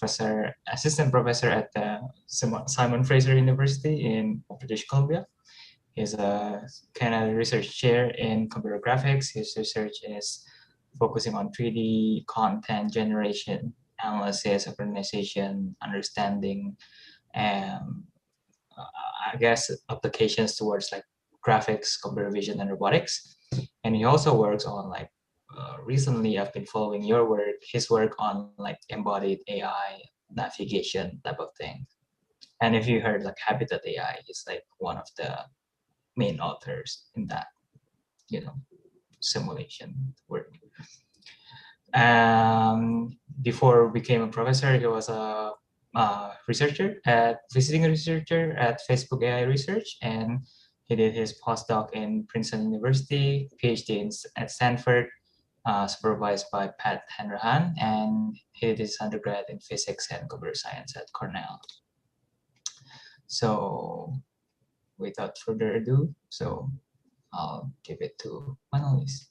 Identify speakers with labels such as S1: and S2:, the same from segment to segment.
S1: assistant professor at the Simon Fraser University in British Columbia. He's a Canada research chair in computer graphics. His research is focusing on 3D content generation, analysis, organization, understanding, and I guess applications towards like graphics, computer vision, and robotics. And he also works on like recently I've been following your work, his work on like embodied AI navigation type of thing. And if you heard like Habitat AI, he's like one of the main authors in that, simulation work. Before became a professor, he was a visiting researcher at Facebook AI Research, and he did his postdoc in Princeton University, PhD at Stanford, supervised by Pat Hanrahan, and he did his undergrad in physics and computer science at Cornell. So without further ado, I'll give it to Manolis.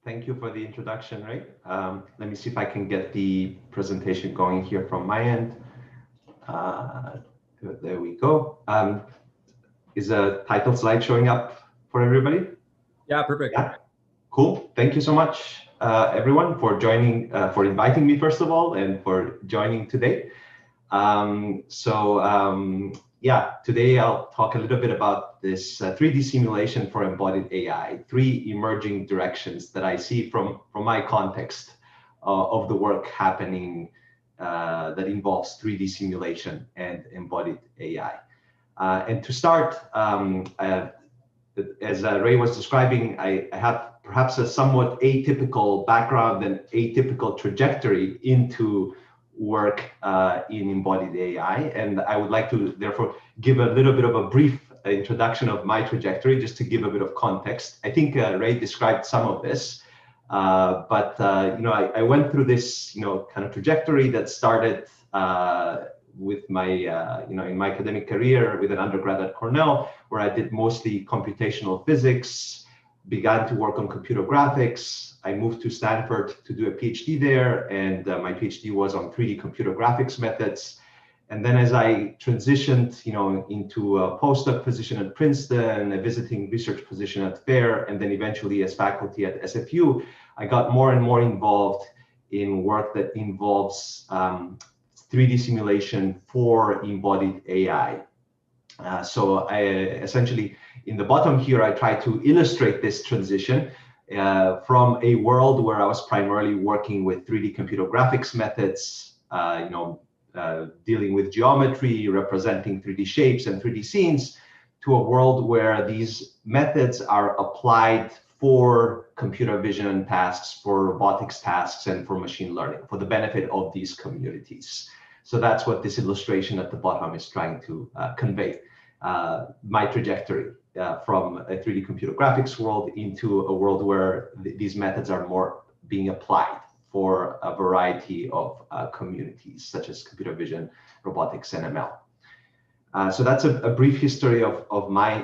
S2: Thank you for the introduction, Ray. Let me see if I can get the presentation going here from my end. There we go. Is a title slide showing up for everybody?
S3: Yeah, perfect.
S2: Yeah. Cool. Thank you so much, everyone, for joining, for inviting me, first of all, and for joining today. Yeah, today I'll talk a little bit about this 3D simulation for embodied AI, 3 emerging directions that I see from my context of the work happening that involves 3D simulation and embodied AI. And to start, as Ray was describing, I have perhaps a somewhat atypical background and atypical trajectory into work in embodied AI, and I would like to therefore give a little bit of a brief introduction of my trajectory just to give a bit of context. I think Ray described some of this, but I went through this kind of trajectory that started with my in my academic career with an undergrad at Cornell, where I did mostly computational physics, began to work on computer graphics. I moved to Stanford to do a PhD there, and my PhD was on 3D computer graphics methods. And then as I transitioned, into a postdoc position at Princeton, a visiting research position at FAIR, and then eventually as faculty at SFU, I got more and more involved in work that involves 3D simulation for embodied AI. So I essentially, in the bottom here, I try to illustrate this transition from a world where I was primarily working with 3D computer graphics methods, dealing with geometry, representing 3D shapes and 3D scenes, to a world where these methods are applied for computer vision tasks, for robotics tasks, and for machine learning, for the benefit of these communities. So that's what this illustration at the bottom is trying to convey, my trajectory from a 3D computer graphics world into a world where these methods are more being applied for a variety of communities, such as computer vision, robotics, and ML. So that's a brief history of my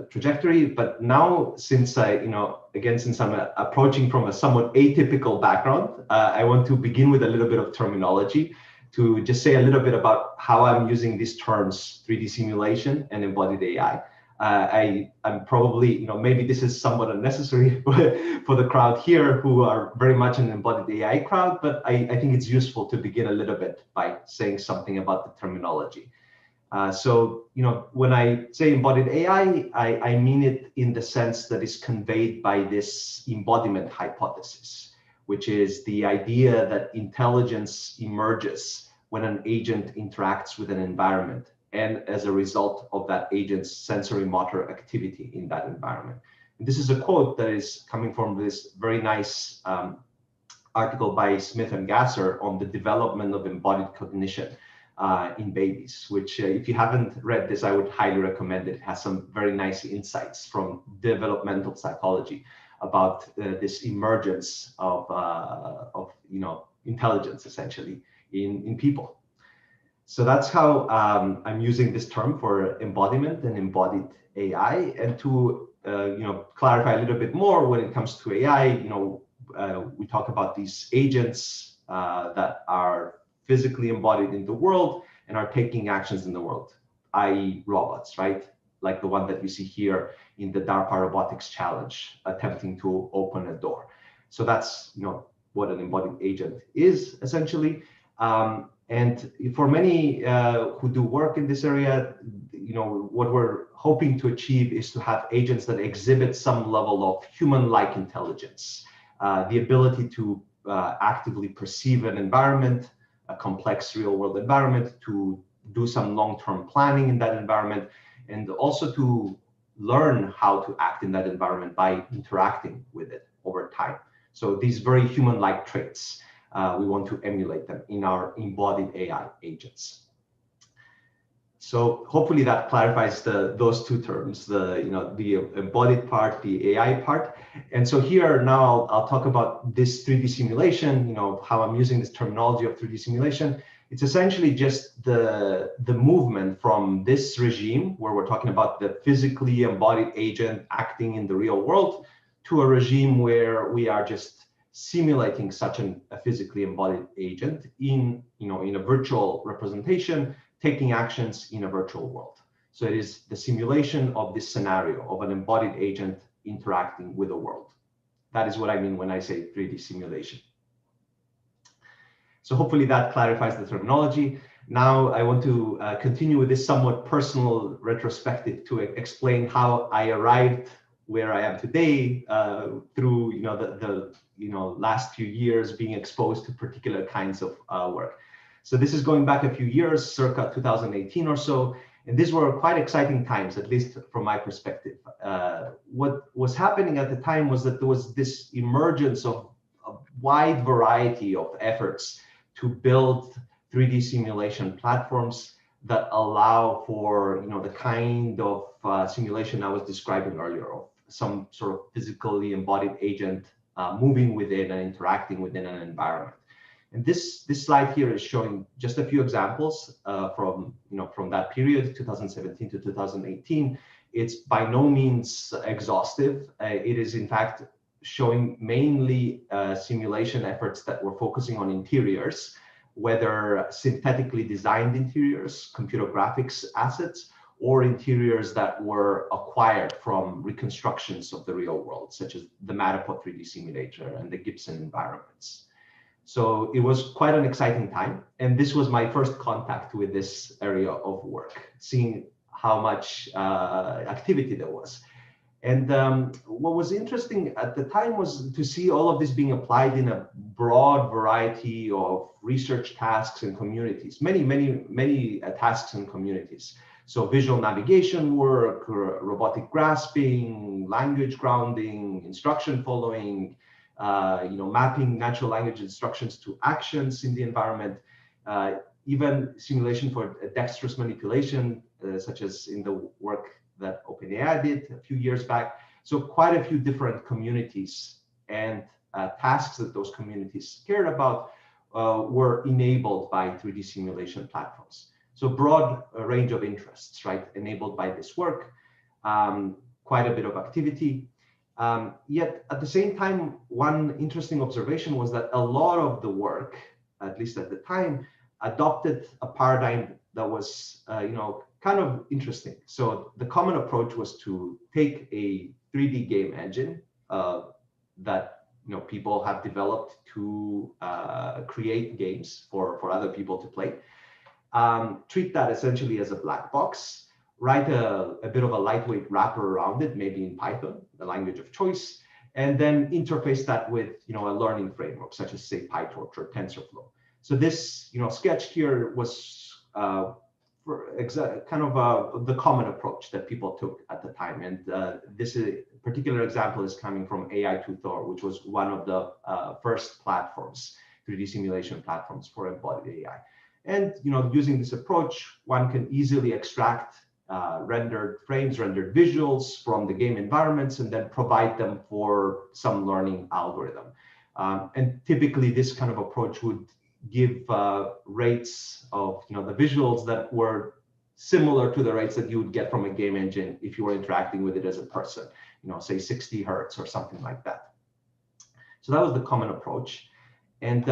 S2: trajectory. But now, since since I'm approaching from a somewhat atypical background, I want to begin with a little bit of terminology to just say a little bit about how I'm using these terms, 3D simulation and embodied AI. I'm probably, maybe this is somewhat unnecessary for the crowd here who are very much an embodied AI crowd, but I think it's useful to begin a little bit by saying something about the terminology. So, when I say embodied AI, I mean it in the sense that is conveyed by this embodiment hypothesis, which is the idea that intelligence emerges when an agent interacts with an environment, and as a result of that agent's sensory motor activity in that environment. And this is a quote that is coming from this very nice article by Smith and Gasser on the development of embodied cognition in babies, which if you haven't read this, I would highly recommend it. It has some very nice insights from developmental psychology about this emergence of intelligence, essentially, in people. So that's how I'm using this term for embodiment and embodied AI. And to clarify a little bit more, when it comes to AI, we talk about these agents that are physically embodied in the world and are taking actions in the world, i.e. robots, right? Like the one that you see here in the DARPA Robotics Challenge, attempting to open a door. So that's what an embodied agent is essentially. And for many who do work in this area, what we're hoping to achieve is to have agents that exhibit some level of human-like intelligence, the ability to actively perceive an environment, a complex real-world environment, to do some long-term planning in that environment, and also to learn how to act in that environment by interacting with it over time. So these very human-like traits, we want to emulate them in our embodied AI agents. So hopefully that clarifies those two terms, the embodied part, the AI part. And so here now I'll talk about this 3D simulation, how I'm using this terminology of 3D simulation. It's essentially just the movement from this regime where we're talking about the physically embodied agent acting in the real world to a regime where we are just simulating such a physically embodied agent in a virtual representation, taking actions in a virtual world. So it is the simulation of this scenario of an embodied agent interacting with the world. That is what I mean when I say 3D simulation. So hopefully that clarifies the terminology. Now I want to continue with this somewhat personal retrospective to explain how I arrived where I am today through the last few years being exposed to particular kinds of work. So this is going back a few years, circa 2018 or so, and these were quite exciting times, at least from my perspective. What was happening at the time was that there was this emergence of a wide variety of efforts to build 3D simulation platforms that allow for the kind of simulation I was describing earlier, of some sort of physically embodied agent moving within and interacting within an environment. And this slide here is showing just a few examples from that period, 2017 to 2018. It's by no means exhaustive. It is in fact showing mainly simulation efforts that were focusing on interiors, whether synthetically designed interiors, computer graphics assets, or interiors that were acquired from reconstructions of the real world, such as the Matterport 3D simulator and the Gibson environments. So it was quite an exciting time. And this was my first contact with this area of work, seeing how much activity there was. And what was interesting at the time was to see all of this being applied in a broad variety of research tasks and communities, many tasks and communities. So visual navigation work, robotic grasping, language grounding, instruction following, mapping natural language instructions to actions in the environment, even simulation for dexterous manipulation, such as in the work that OpenAI did a few years back. So quite a few different communities and tasks that those communities cared about were enabled by 3D simulation platforms. So broad range of interests, right, enabled by this work, quite a bit of activity. Yet at the same time, one interesting observation was that a lot of the work, at least at the time, adopted a paradigm that was, kind of interesting. So the common approach was to take a 3D game engine that people have developed to create games for other people to play, treat that essentially as a black box, write a bit of a lightweight wrapper around it, maybe in Python, the language of choice, and then interface that with a learning framework such as, say, PyTorch or TensorFlow. So this sketch here was the common approach that people took at the time. And this particular example is coming from AI Tutor, which was one of the first platforms, 3D simulation platforms for embodied AI. And using this approach, one can easily extract rendered frames, rendered visuals from the game environments, and then provide them for some learning algorithm. And typically, this kind of approach would give rates of the visuals that were similar to the rates that you would get from a game engine if you were interacting with it as a person, say 60 hertz or something like that. So that was the common approach. And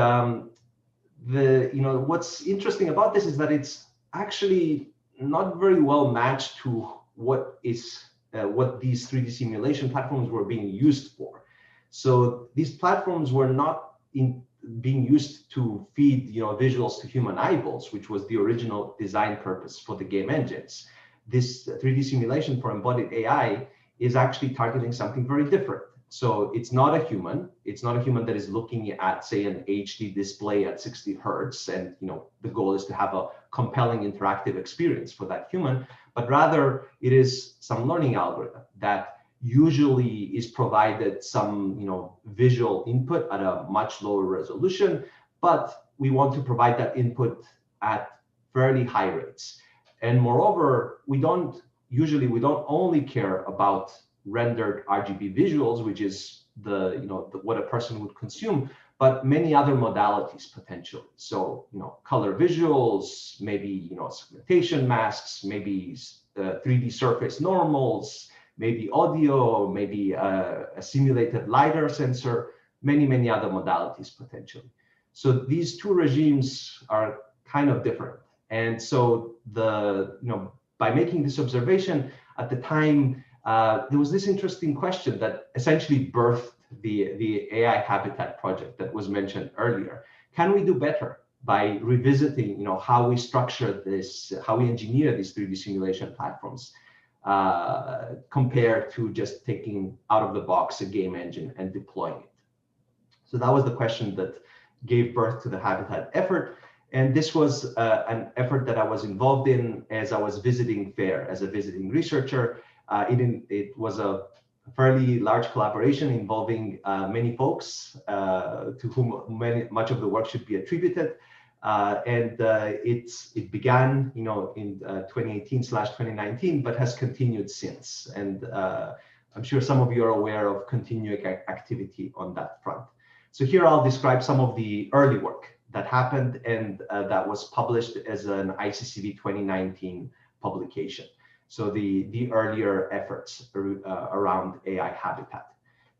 S2: what's interesting about this is that it's actually not very well matched to what these 3D simulation platforms were being used for. So these platforms were not being used to feed visuals to human eyeballs, which was the original design purpose for the game engines. This 3D simulation for embodied AI is actually targeting something very different. So it's not a human. It's not a human that is looking at, say, an HD display at 60 hertz, and the goal is to have a compelling interactive experience for that human. But rather, it is some learning algorithm that usually is provided some visual input at a much lower resolution, but we want to provide that input at fairly high rates. And moreover, we don't only care about rendered RGB visuals, which is what a person would consume, but many other modalities potentially. So color visuals, maybe segmentation masks, maybe 3D surface normals, maybe audio, maybe a simulated LiDAR sensor, many other modalities potentially. So these two regimes are kind of different. And so by making this observation at the time, there was this interesting question that essentially birthed the AI Habitat project that was mentioned earlier. Can we do better by revisiting how we structure this, how we engineer these 3D simulation platforms, compared to just taking out of the box a game engine and deploying it? So that was the question that gave birth to the Habitat effort. And this was an effort that I was involved in as I was visiting FAIR as a visiting researcher. It was a fairly large collaboration involving many folks to whom much of the work should be attributed. It began in 2018/2019, but has continued since. And I'm sure some of you are aware of continuing activity on that front. So here I'll describe some of the early work that happened and that was published as an ICCV 2019 publication. So the earlier efforts around AI Habitat.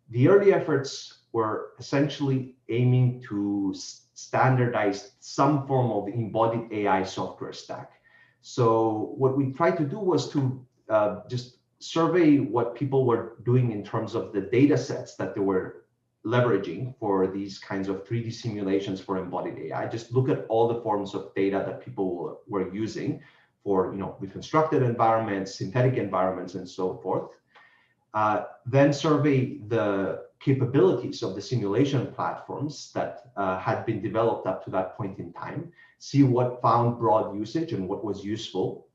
S2: The early efforts were essentially aiming to standardize some form of embodied AI software stack. So what we tried to do was to just survey what people were doing in terms of the data sets that they were leveraging for these kinds of 3D simulations for embodied AI. Just look at all the forms of data that people were using for reconstructed environments, synthetic environments, and so forth. Then survey the capabilities of the simulation platforms that had been developed up to that point in time, see what found broad usage and what was useful,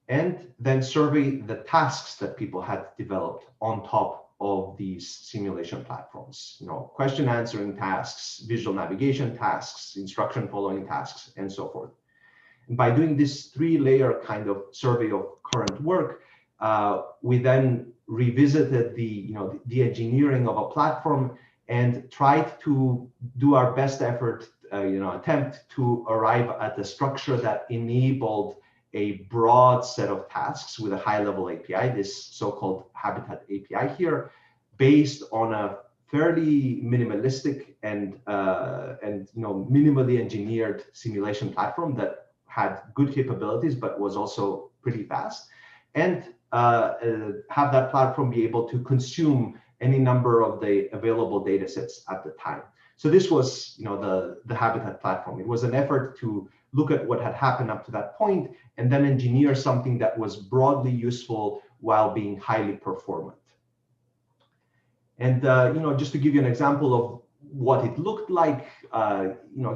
S2: and then survey the tasks that people had developed on top of these simulation platforms, question answering tasks, visual navigation tasks, instruction following tasks, and so forth. And by doing this 3-layer kind of survey of current work, we then revisited the engineering of a platform and tried to do our best effort, attempt to arrive at a structure that enabled a broad set of tasks with a high-level API, this so-called Habitat API here, based on a fairly minimalistic and minimally engineered simulation platform that had good capabilities, but was also pretty fast, and have that platform be able to consume any number of the available data sets at the time. So this was the Habitat platform. It was an effort to look at what had happened up to that point and then engineer something that was broadly useful while being highly performant. And just to give you an example of what it looked like,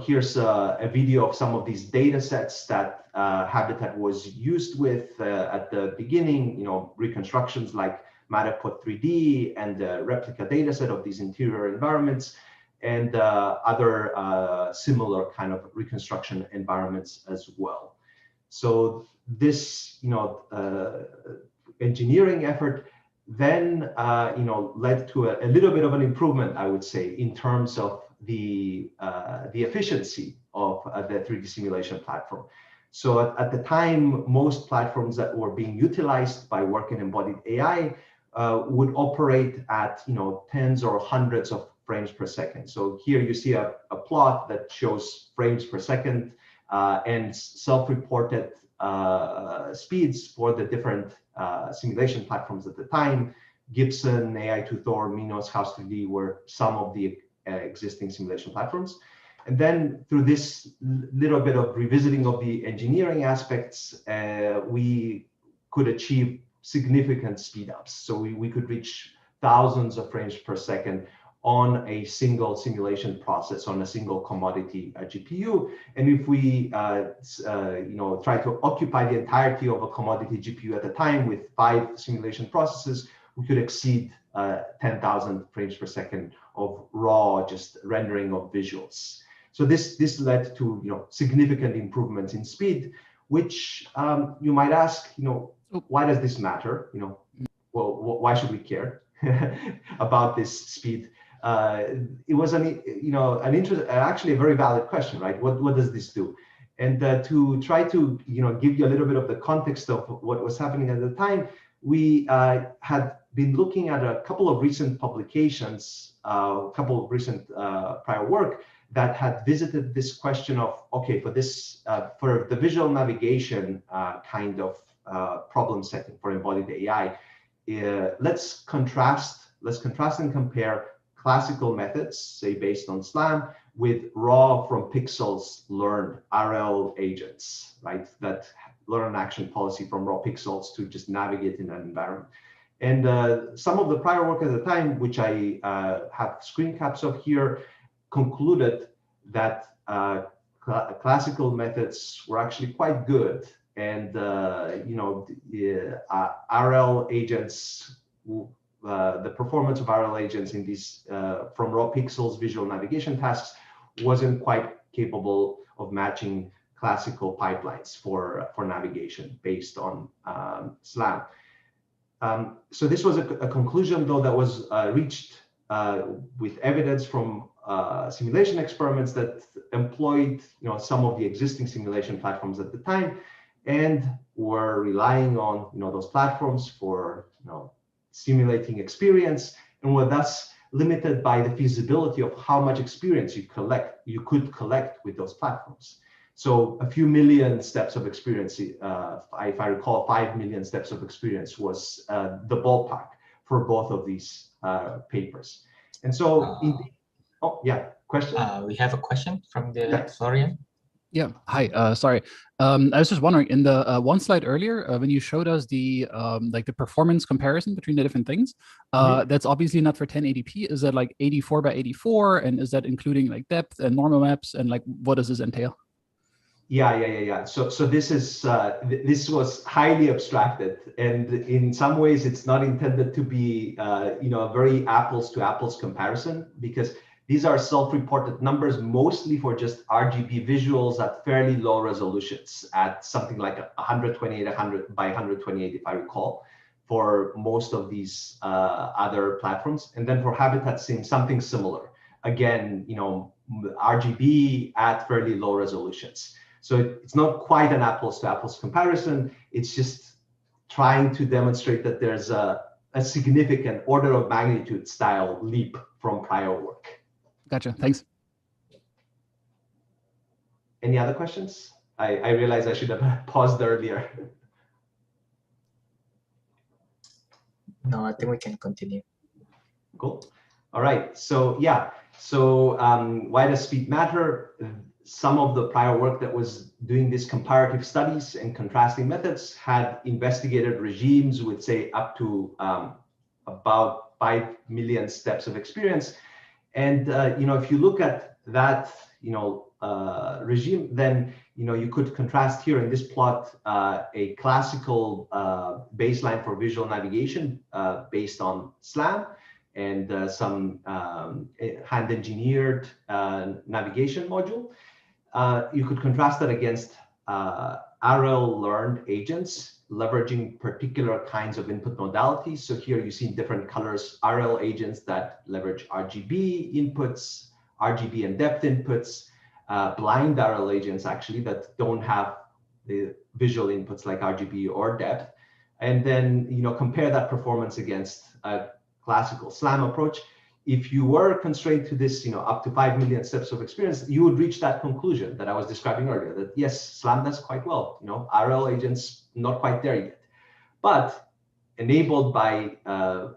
S2: here's a video of some of these data sets that Habitat was used with at the beginning, reconstructions like Matterport 3D and the replica data set of these interior environments, and other similar kind of reconstruction environments as well. So this engineering effort then led to a little bit of an improvement, I would say, in terms of the efficiency of the 3D simulation platform. So at the time, most platforms that were being utilized by work in embodied AI would operate at tens or hundreds of frames per second. So here you see a plot that shows frames per second and self-reported speeds for the different simulation platforms at the time. Gibson, AI2Thor, Manolis, House 3D were some of the existing simulation platforms. And then through this little bit of revisiting of the engineering aspects, we could achieve significant speed ups. So we could reach thousands of frames per second on a single simulation process on a single commodity GPU. And if we try to occupy the entirety of a commodity GPU at a time with 5 simulation processes, we could exceed 10,000 frames per second of raw just rendering of visuals. So this led to significant improvements in speed, which you might ask, why does this matter? Well, why should we care about this speed? It was actually a very valid question, right? What does this do? And to try to give you a little bit of the context of what was happening at the time, we had been looking at a couple of recent publications, a couple of recent prior work that had visited this question of, okay, for the visual navigation kind of problem setting for embodied AI, let's contrast and compare classical methods, say based on SLAM, with raw from pixels learned RL agents, right? That learn action policy from raw pixels to just navigate in an environment. And some of the prior work at the time, which I have screen caps of here, concluded that classical methods were actually quite good. And RL agents, the performance of RL agents in these from raw pixels visual navigation tasks wasn't quite capable of matching classical pipelines for navigation based on SLAM. So this was a conclusion, though, that was reached with evidence from simulation experiments that employed some of the existing simulation platforms at the time and were relying on those platforms for simulating experience, and were thus limited by the feasibility of how much experience you could collect with those platforms. So a few million steps of experience, if I recall, 5 million steps of experience was the ballpark for both of these papers. And so, oh yeah, question?
S1: We have a question from the Florian.
S3: Yeah, hi, sorry. I was just wondering, in the one slide earlier, when you showed us the the performance comparison between the different things, that's obviously not for 1080p. Is that like 84 by 84? And is that including like depth and normal maps? And like, what does this entail?
S2: Yeah. So this is this was highly abstracted, and in some ways it's not intended to be a very apples to apples comparison, because these are self-reported numbers mostly for just RGB visuals at fairly low resolutions, at something like 128 by 128, if I recall, for most of these other platforms. And then for Habitat Sim, something similar. Again, RGB at fairly low resolutions. So it's not quite an apples to apples comparison. It's just trying to demonstrate that there's a significant order of magnitude style leap from prior work.
S3: Gotcha, thanks.
S2: Any other questions? I realize I should have paused earlier.
S1: No, I think we can continue.
S2: Cool. All right. So yeah. So why does speed matter? Some of the prior work that was doing these comparative studies and contrasting methods had investigated regimes with, say, up to about 5 million steps of experience. And if you look at that regime, then you could contrast here in this plot a classical baseline for visual navigation based on SLAM and some hand-engineered navigation module. You could contrast that against RL learned agents leveraging particular kinds of input modalities. So here you see in different colors RL agents that leverage RGB inputs, RGB and depth inputs, blind RL agents actually that don't have the visual inputs like RGB or depth, and then compare that performance against a classical SLAM approach. if you were constrained to this, up to 5 million steps of experience, you would reach that conclusion that I was describing earlier, that yes, SLAM does quite well. RL agents not quite there yet, but enabled by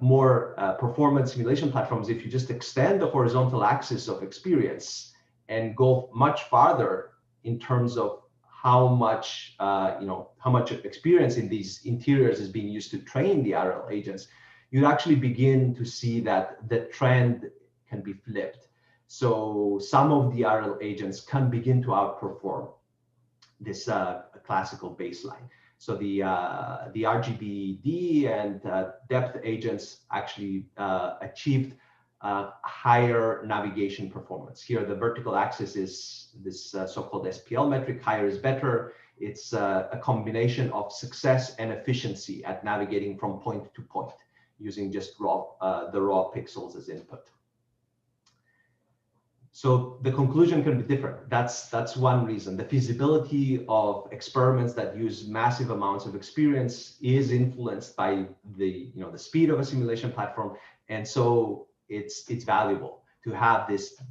S2: more performance simulation platforms, if you just extend the horizontal axis of experience and go much farther in terms of how much experience in these interiors is being used to train the RL agents, you'd actually begin to see that the trend can be flipped. So some of the RL agents can begin to outperform this classical baseline. So the RGBD and depth agents actually achieved higher navigation performance. Here, the vertical axis is this so-called SPL metric. Higher is better. It's a combination of success and efficiency at navigating from point to point, using just the raw pixels as input. So the conclusion can be different. That's one reason. The feasibility of experiments that use massive amounts of experience is influenced by the speed of a simulation platform, and so it's valuable to have this,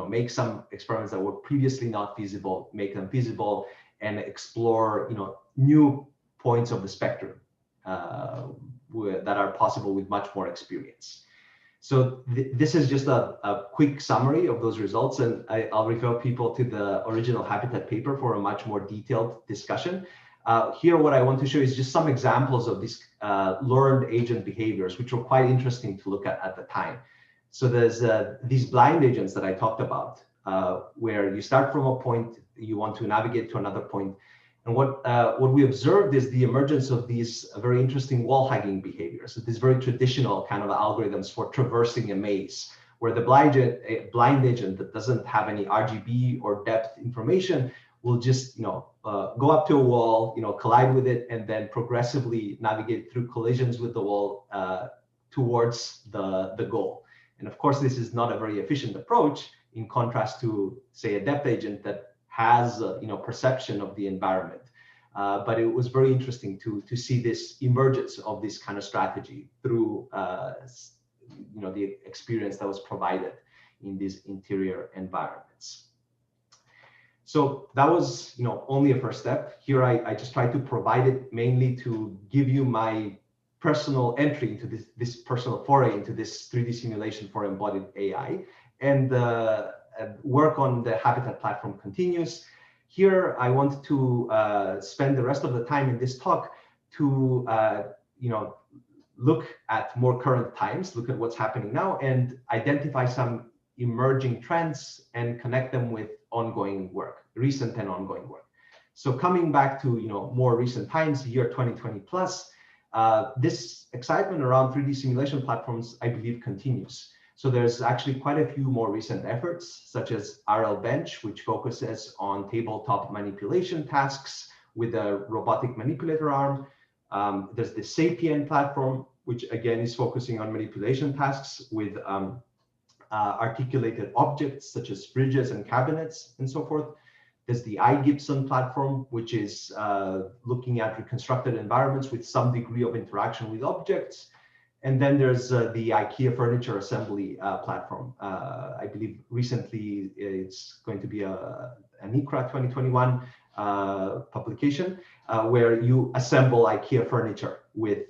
S2: make some experiments that were previously not feasible, make them feasible, and explore new points of the spectrum that are possible with much more experience. So this is just a quick summary of those results, and I'll refer people to the original Habitat paper for a much more detailed discussion. Here, what I want to show is just some examples of these learned agent behaviors, which were quite interesting to look at the time. So there's these blind agents that I talked about, where you start from a point, you want to navigate to another point. And what we observed is the emergence of these very interesting wall hacking behaviors, these very traditional kind of algorithms for traversing a maze, where the blind agent that doesn't have any RGB or depth information will just go up to a wall, collide with it, and then progressively navigate through collisions with the wall towards the goal. And of course, this is not a very efficient approach, in contrast to, say, a depth agent that has perception of the environment. But it was very interesting to see this emergence of this kind of strategy through the experience that was provided in these interior environments. So that was only a first step. Here I just tried to provide it mainly to give you my personal entry into this personal foray into this 3D simulation for embodied AI, and work on the Habitat platform continues. Here, I want to spend the rest of the time in this talk to look at more current times, look at what's happening now, and identify some emerging trends and connect them with ongoing work, recent and ongoing work. So coming back to more recent times, year 2020 plus, this excitement around 3D simulation platforms, I believe, continues. So there's actually quite a few more recent efforts, such as RL Bench, which focuses on tabletop manipulation tasks with a robotic manipulator arm. There's the Sapien platform, which again is focusing on manipulation tasks with articulated objects such as fridges and cabinets and so forth. There's the Gibson platform, which is looking at reconstructed environments with some degree of interaction with objects. And then there's the IKEA furniture assembly platform. I believe recently it's going to be an ICRA 2021 publication where you assemble IKEA furniture with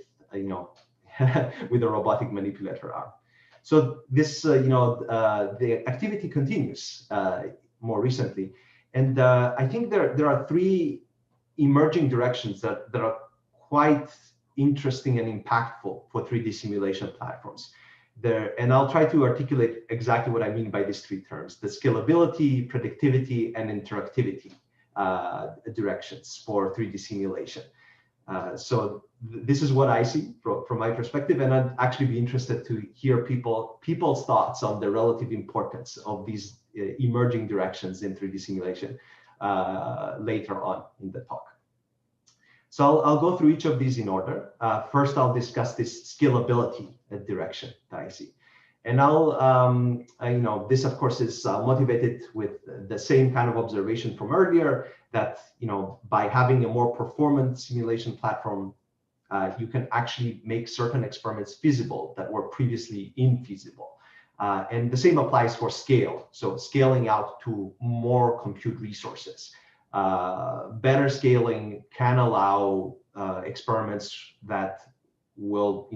S2: with a robotic manipulator arm. So this the activity continues more recently, and I think there are three emerging directions that are quite interesting and impactful for 3D simulation platforms. And I'll try to articulate exactly what I mean by these three terms: the scalability, predictivity, and interactivity directions for 3D simulation. So this is what I see from my perspective, and I'd actually be interested to hear people's thoughts on the relative importance of these emerging directions in 3D simulation later on in the talk. So I'll go through each of these in order. First, I'll discuss this scalability direction that I see. And this of course is motivated with the same kind of observation from earlier, that, by having a more performant simulation platform, you can actually make certain experiments feasible that were previously infeasible. And the same applies for scale. So scaling out to more compute resources. Better scaling can allow experiments that will,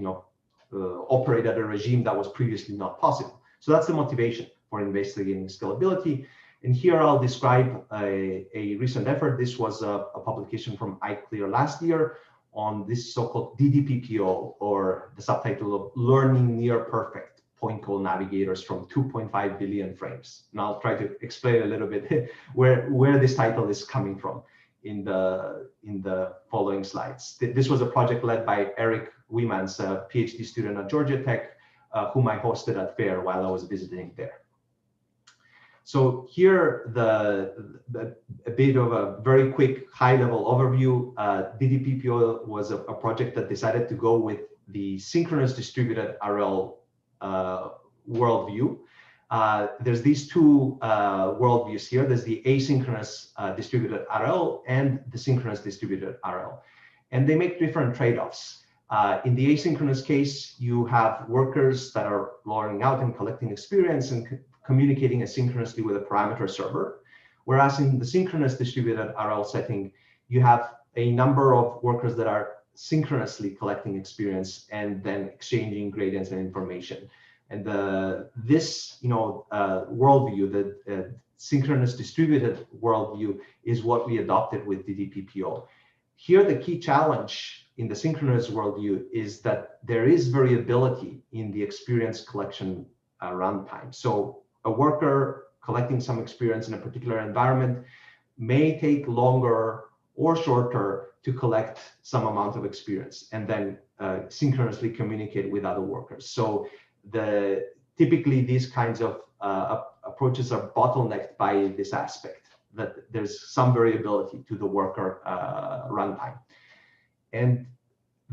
S2: operate at a regime that was previously not possible. So that's the motivation for investigating scalability. And here I'll describe a recent effort. This was a publication from iClear last year on this so-called DD-PPO, or the subtitle of Learning Near Perfect Point Call Navigators from 2.5 billion frames. And I'll try to explain a little bit where this title is coming from in the following slides. This was a project led by Eric Wiemans, a PhD student at Georgia Tech, whom I hosted at FAIR while I was visiting there. So here, a bit of a very quick high-level overview. DD-PPO was a project that decided to go with the synchronous distributed RL worldview. There's these two worldviews here. There's the asynchronous distributed RL and the synchronous distributed RL. And they make different trade-offs. In the asynchronous case, you have workers that are logging out and collecting experience and communicating asynchronously with a parameter server. Whereas in the synchronous distributed RL setting, you have a number of workers that are synchronously collecting experience and then exchanging gradients and information. And this worldview, the synchronous distributed worldview, is what we adopted with DD-PPO. Here, the key challenge in the synchronous worldview is that there is variability in the experience collection runtime. So a worker collecting some experience in a particular environment may take longer or shorter to collect some amount of experience and then synchronously communicate with other workers. So typically these kinds of approaches are bottlenecked by this aspect, that there's some variability to the worker runtime. And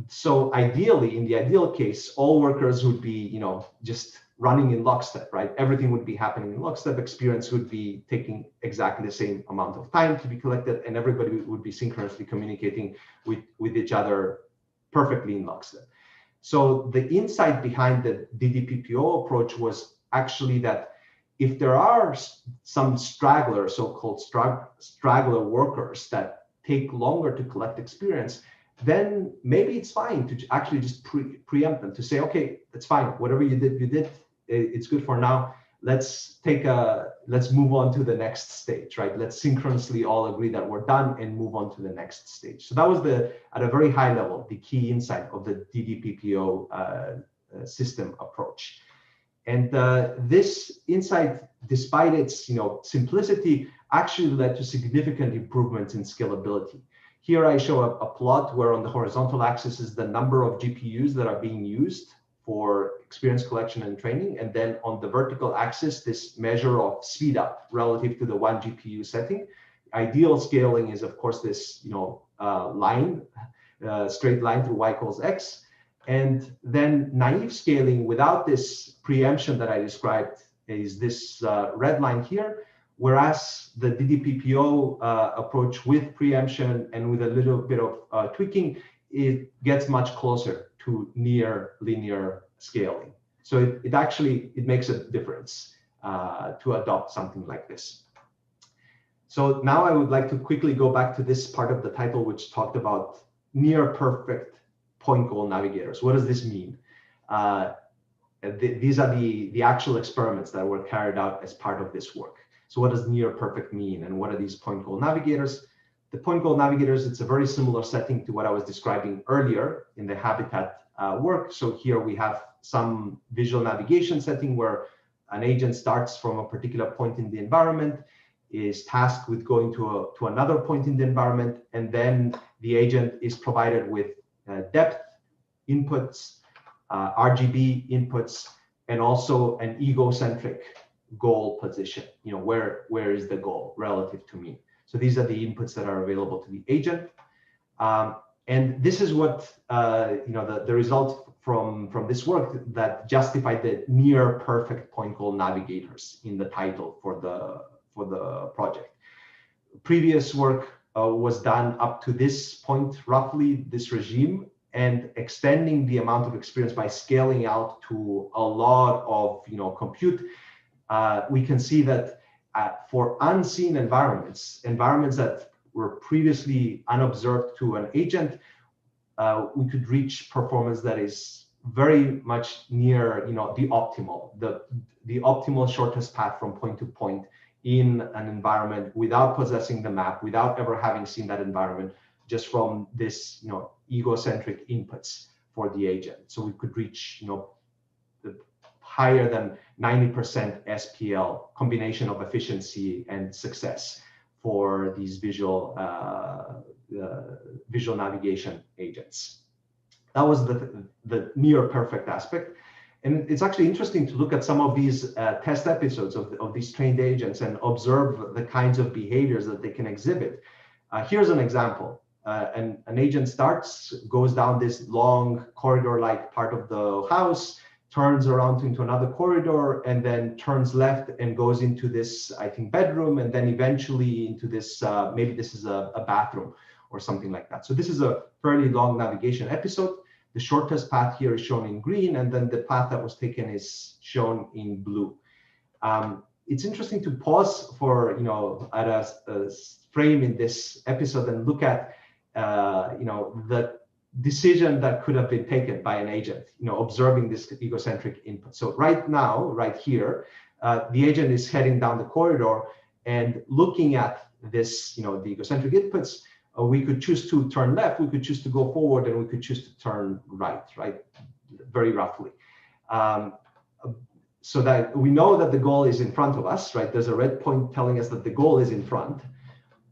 S2: so ideally, in the ideal case, all workers would be, just running in lockstep, right? Everything would be happening in lockstep. Experience would be taking exactly the same amount of time to be collected, and everybody would be synchronously communicating with each other perfectly in lockstep. So the insight behind the DD-PPO approach was actually that if there are some straggler, so-called straggler workers that take longer to collect experience, then maybe it's fine to actually just preempt them, to say, okay, that's fine. Whatever you did. It's good for now. Let's move on to the next stage, right? Let's synchronously all agree that we're done and move on to the next stage. So that was at a very high level, the key insight of the DD-PPO system approach. And this insight, despite its simplicity, actually led to significant improvements in scalability. Here I show a plot where on the horizontal axis is the number of GPUs that are being used for experience collection and training. And then on the vertical axis, this measure of speed up relative to the 1 GPU setting. Ideal scaling is, of course, this straight line through y equals x. And then naive scaling without this preemption that I described is this red line here. Whereas the DD-PPO approach with preemption and with a little bit of tweaking, it gets much closer to near linear scaling. So it makes a difference to adopt something like this. So now I would like to quickly go back to this part of the title, which talked about near perfect point goal navigators. What does this mean? These are the actual experiments that were carried out as part of this work. So what does near perfect mean, and what are these point goal navigators? The point goal navigators, it's a very similar setting to what I was describing earlier in the habitat work. So here we have some visual navigation setting where an agent starts from a particular point in the environment, is tasked with going to another point in the environment, and then the agent is provided with depth inputs, RGB inputs, and also an egocentric goal position. Where is the goal relative to me? So these are the inputs that are available to the agent. And this is what the result from this work that justified the near perfect point goal navigators in the title for the project. Previous work was done up to this point, roughly this regime, and extending the amount of experience by scaling out to a lot of compute, we can see that for unseen environments that were previously unobserved to an agent, we could reach performance that is very much near the optimal shortest path from point to point in an environment without possessing the map, without ever having seen that environment, just from this egocentric inputs for the agent. So we could reach the higher than 90% SPL, combination of efficiency and success for these visual navigation agents. That was the near perfect aspect. And it's actually interesting to look at some of these test episodes of these trained agents and observe the kinds of behaviors that they can exhibit. Here's an example. An agent starts, goes down this long corridor-like part of the house, turns around into another corridor, and then turns left and goes into this, I think, bedroom, and then eventually into this, maybe this is a bathroom or something like that. So this is a fairly long navigation episode. The shortest path here is shown in green, and then the path that was taken is shown in blue. It's interesting to pause for, at a frame in this episode and look at, the decision that could have been taken by an agent, observing this egocentric input. So right now, right here, the agent is heading down the corridor and looking at this, the egocentric inputs. We could choose to turn left, we could choose to go forward, and we could choose to turn right, very roughly. So that we know that the goal is in front of us, right? There's a red point telling us that the goal is in front,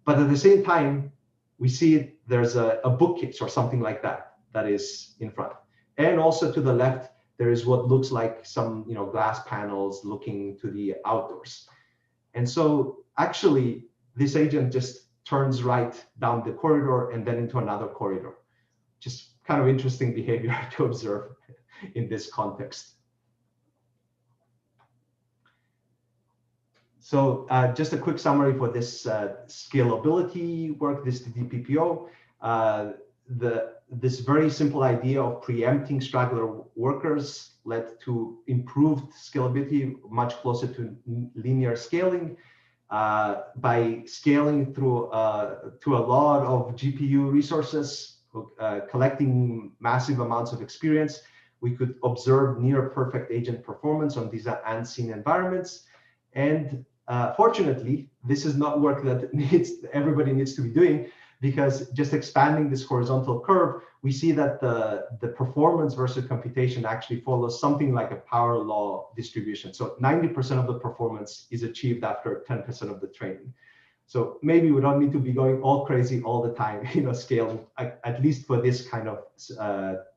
S2: but at the same time, we see there's a bookcase or something like that is in front. And also to the left, there is what looks like some glass panels looking to the outdoors. And so actually, this agent just turns right down the corridor and then into another corridor. Just kind of interesting behavior to observe in this context. So just a quick summary for this scalability work, this DD-PPO. This very simple idea of preempting straggler workers led to improved scalability, much closer to linear scaling. By scaling through to a lot of GPU resources, collecting massive amounts of experience, we could observe near perfect agent performance on these unseen environments. And fortunately, this is not work that everybody needs to be doing, because just expanding this horizontal curve, we see that the performance versus computation actually follows something like a power law distribution. So 90% of the performance is achieved after 10% of the training. So maybe we don't need to be going all crazy all the time, scaling, at least for this kind of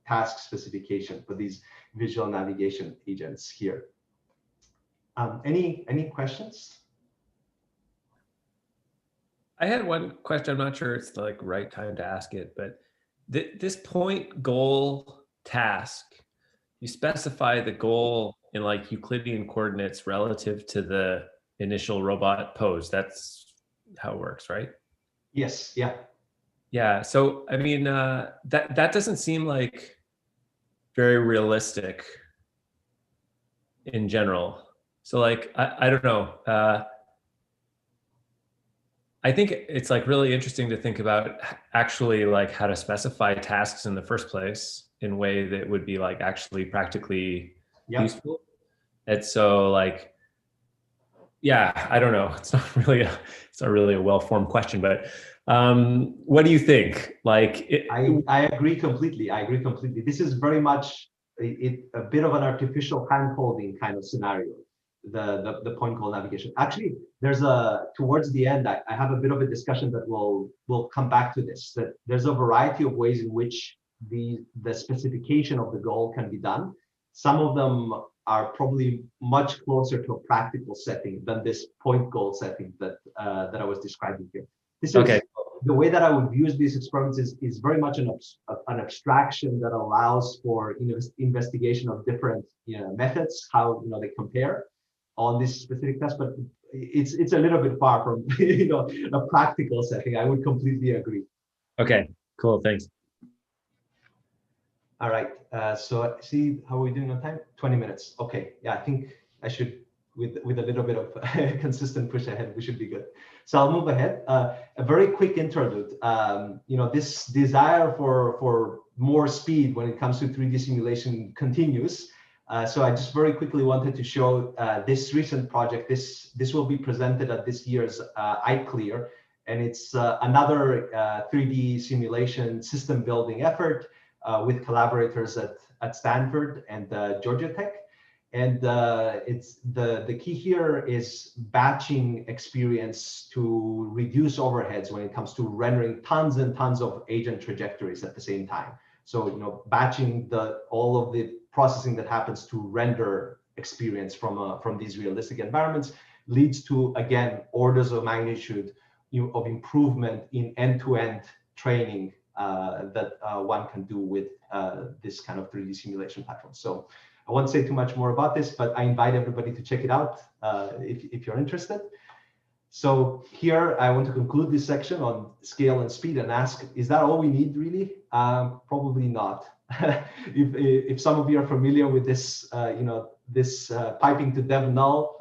S2: task specification for these visual navigation agents here. Any questions?
S4: I had one question. I'm not sure it's the right time to ask it, but this point goal task, you specify the goal in Euclidean coordinates relative to the initial robot pose. That's how it works, right?
S2: Yes. Yeah.
S4: Yeah. So I mean, that doesn't seem very realistic in general. So I don't know. I think it's really interesting to think about actually how to specify tasks in the first place in a way that would be actually practically useful. And so yeah, I don't know. It's not really a well-formed question, but what do you think?
S2: I agree completely. I agree completely. This is very much a bit of an artificial hand-holding kind of scenario. The point goal navigation. Actually, there's towards the end, I have a bit of a discussion that will come back to this, that there's a variety of ways in which the specification of the goal can be done. Some of them are probably much closer to a practical setting than this point goal setting that I was describing here. This is okay. The way that I would use these experiments is very much an abstraction that allows for investigation of different methods, how they compare on this specific test, but it's a little bit far from a practical setting. I would completely agree.
S4: Okay, cool, thanks.
S2: All right. So see how are we doing on time? 20 minutes. Okay. Yeah, I think I should, with a little bit of consistent push ahead, we should be good. So I'll move ahead. A very quick interlude. This desire for more speed when it comes to 3D simulation continues. So I just very quickly wanted to show this recent project. This will be presented at this year's iClear, and it's another 3D simulation system building effort with collaborators at Stanford and Georgia Tech. And it's the key here is batching experience to reduce overheads when it comes to rendering tons and tons of agent trajectories at the same time. So batching all of the processing that happens to render experience from these realistic environments leads to, again, orders of magnitude of improvement in end-to-end training that one can do with this kind of 3D simulation platform. So I won't say too much more about this, but I invite everybody to check it out if you're interested. So here I want to conclude this section on scale and speed and ask, is that all we need really? Probably not. If some of you are familiar with this, this piping to dev null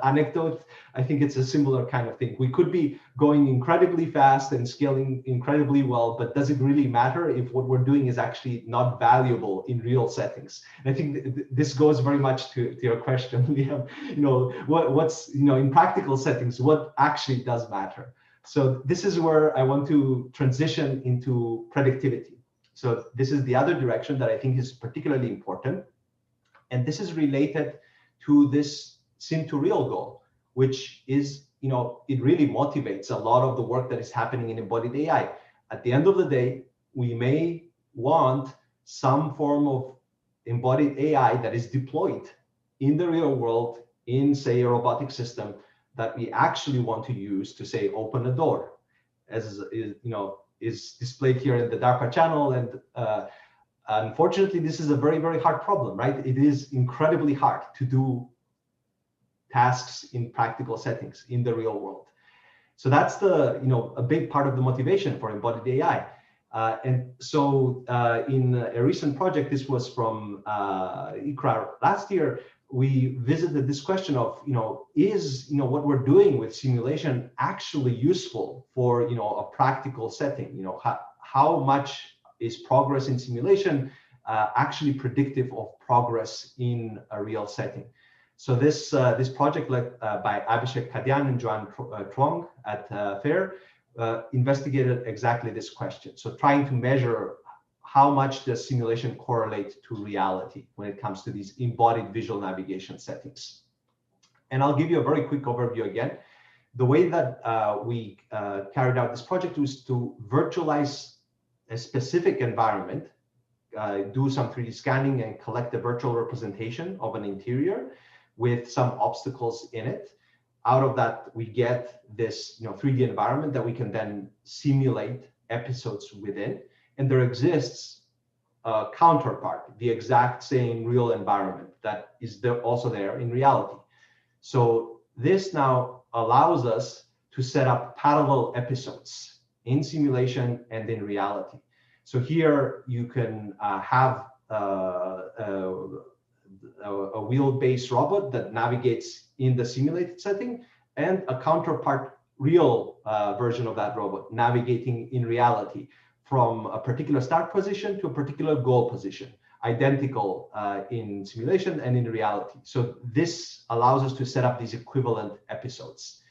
S2: anecdote, I think it's a similar kind of thing. We could be going incredibly fast and scaling incredibly well, but does it really matter if what we're doing is actually not valuable in real settings? And I think this goes very much to your question, Liam. What's in practical settings, what actually does matter? So this is where I want to transition into predictivity. So this is the other direction that I think is particularly important. And this is related to this sim to real goal, which is, it really motivates a lot of the work that is happening in embodied AI. At the end of the day, we may want some form of embodied AI that is deployed in the real world in, say, a robotic system that we actually want to use to, say, open a door, as is displayed here in the DARPA channel. And unfortunately, this is a very, very hard problem, right? It is incredibly hard to do tasks in practical settings in the real world. So that's a big part of the motivation for embodied AI. And so in a recent project, this was from ICRA last year, we visited this question of, is what we're doing with simulation actually useful for a practical setting? How much is progress in simulation actually predictive of progress in a real setting? So this project led by Abhishek Kadian and Joan Truong at FAIR investigated exactly this question. So trying to measure how much does simulation correlate to reality when it comes to these embodied visual navigation settings. And I'll give you a very quick overview again. The way that we carried out this project was to virtualize a specific environment, do some 3D scanning and collect a virtual representation of an interior with some obstacles in it. Out of that, we get this 3D environment that we can then simulate episodes within. And there exists a counterpart, the exact same real environment that is also there in reality. So this now allows us to set up parallel episodes in simulation and in reality. So here you can have a wheel-based robot that navigates in the simulated setting and a counterpart real version of that robot navigating in reality from a particular start position to a particular goal position, identical in simulation and in reality. So this allows us to set up these equivalent episodes.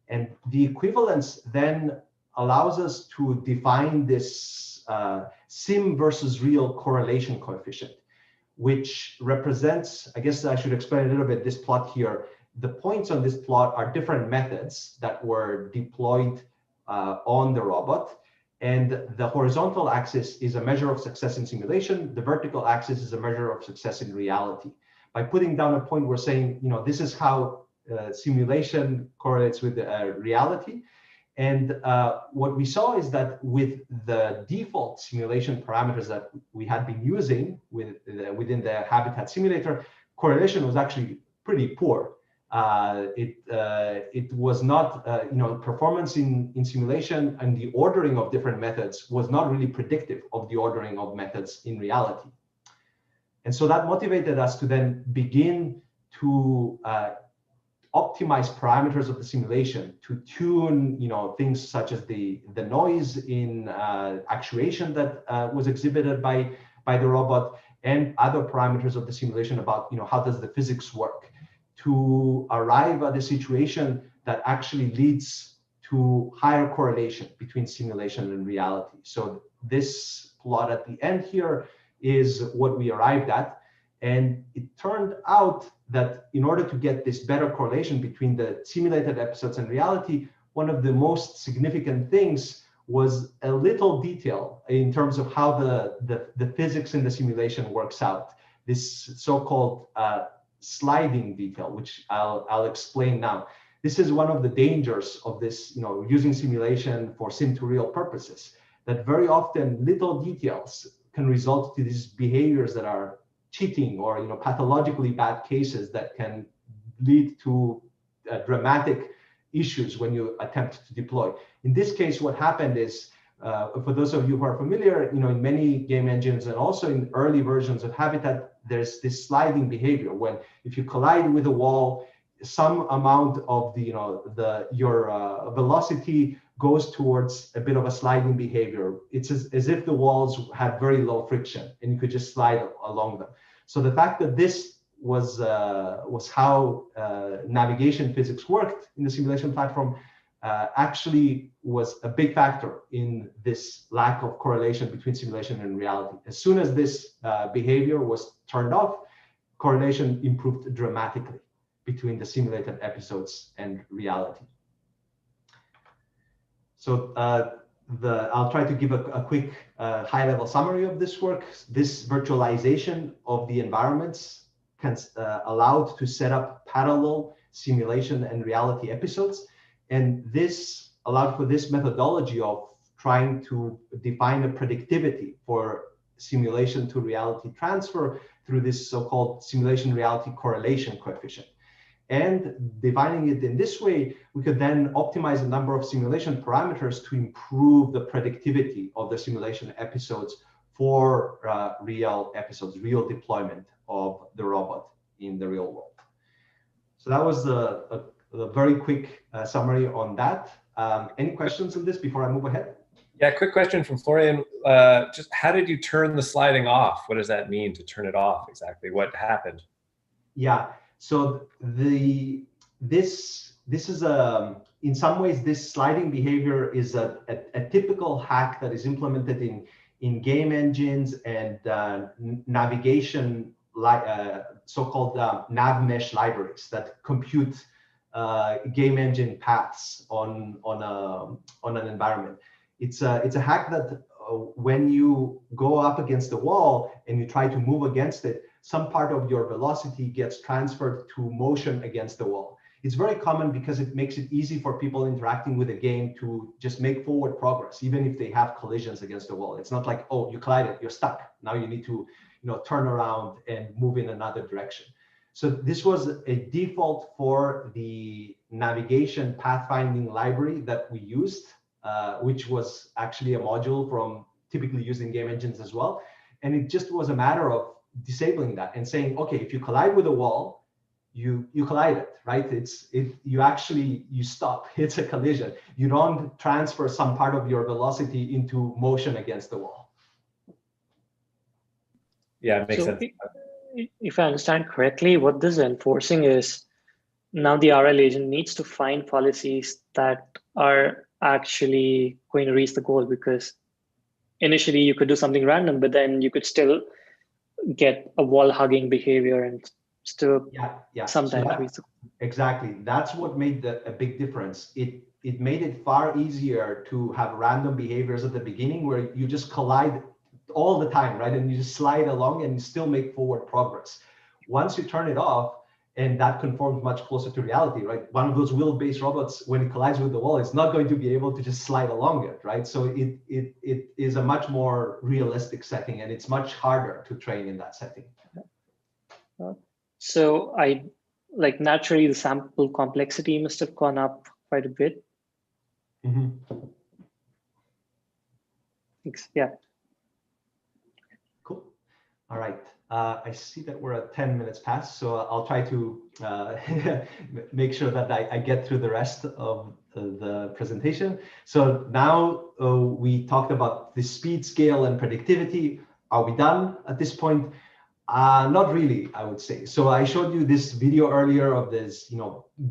S2: And the equivalence then allows us to define this sim versus real correlation coefficient, which represents, I guess I should explain a little bit this plot here. The points on this plot are different methods that were deployed on the robot. And the horizontal axis is a measure of success in simulation. The vertical axis is a measure of success in reality. By putting down a point, we're saying, this is how simulation correlates with reality. And what we saw is that with the default simulation parameters that we had been using within the Habitat simulator, correlation was actually pretty poor. It was not, performance in simulation and the ordering of different methods was not really predictive of the ordering of methods in reality. And so that motivated us to then begin to optimize parameters of the simulation, to tune, things such as the noise in actuation that was exhibited by the robot, and other parameters of the simulation about, how does the physics work, to arrive at a situation that actually leads to higher correlation between simulation and reality. So this plot at the end here is what we arrived at. And it turned out that in order to get this better correlation between the simulated episodes and reality, one of the most significant things was a little detail in terms of how the physics in the simulation works out. This so-called sliding detail, which I'll explain now. This is one of the dangers of this, using simulation for sim to real purposes, that very often little details can result to these behaviors that are cheating or pathologically bad cases that can lead to dramatic issues when you attempt to deploy. In this case, what happened is, for those of you who are familiar, in many game engines and also in early versions of Habitat, there's this sliding behavior when if you collide with a wall, some amount of your velocity goes towards a bit of a sliding behavior. It's as if the walls had very low friction and you could just slide along them. So the fact that this was how navigation physics worked in the simulation platform actually was a big factor in this lack of correlation between simulation and reality. As soon as this behavior was turned off, correlation improved dramatically between the simulated episodes and reality. So I'll try to give a quick high-level summary of this work. This virtualization of the environments can allowed to set up parallel simulation and reality episodes. And this allowed for this methodology of trying to define a predictivity for simulation to reality transfer through this so-called simulation reality correlation coefficient. And defining it in this way, we could then optimize a number of simulation parameters to improve the predictivity of the simulation episodes for real episodes, real deployment of the robot in the real world. So that was the very quick summary on that. Any questions on this before I move ahead?
S4: Yeah, quick question from Florian. Just how did you turn the sliding off? What does that mean to turn it off exactly? What happened?
S2: Yeah. So this is in some ways, this sliding behavior is a typical hack that is implemented in game engines and navigation, so-called nav mesh libraries that compute game engine paths on an environment. It's a hack that when you go up against the wall and you try to move against it, some part of your velocity gets transferred to motion against the wall. It's very common because it makes it easy for people interacting with a game to just make forward progress, even if they have collisions against the wall. It's not like, oh, you collided, you're stuck. Now you need to turn around and move in another direction. So this was a default for the navigation pathfinding library that we used, which was actually a module from typically used in game engines as well. And it just was a matter of disabling that and saying, okay, if you collide with a wall, you collide it, right? You stop. It's a collision. You don't transfer some part of your velocity into motion against the wall.
S4: Yeah, it makes sense.
S5: If I understand correctly, what this is enforcing is now the RL agent needs to find policies that are actually going to reach the goal, because initially you could do something random, but then you could still get a wall hugging behavior and still sometimes reach the goal.
S2: Exactly. That's what made a big difference. It made it far easier to have random behaviors at the beginning where you just collide all the time, right? And you just slide along and you still make forward progress. Once you turn it off, and that conforms much closer to reality, right? One of those wheel-based robots, when it collides with the wall, it's not going to be able to just slide along it, right? So it is a much more realistic setting, and it's much harder to train in that setting.
S5: So like naturally the sample complexity must have gone up quite a bit. Thanks. Yeah.
S2: Cool. All right. I see that we're at 10 minutes past, so I'll try to make sure that I get through the rest of the presentation. So now we talked about the speed, scale, and predictivity. Are we done at this point? Not really, I would say. So I showed you this video earlier of this,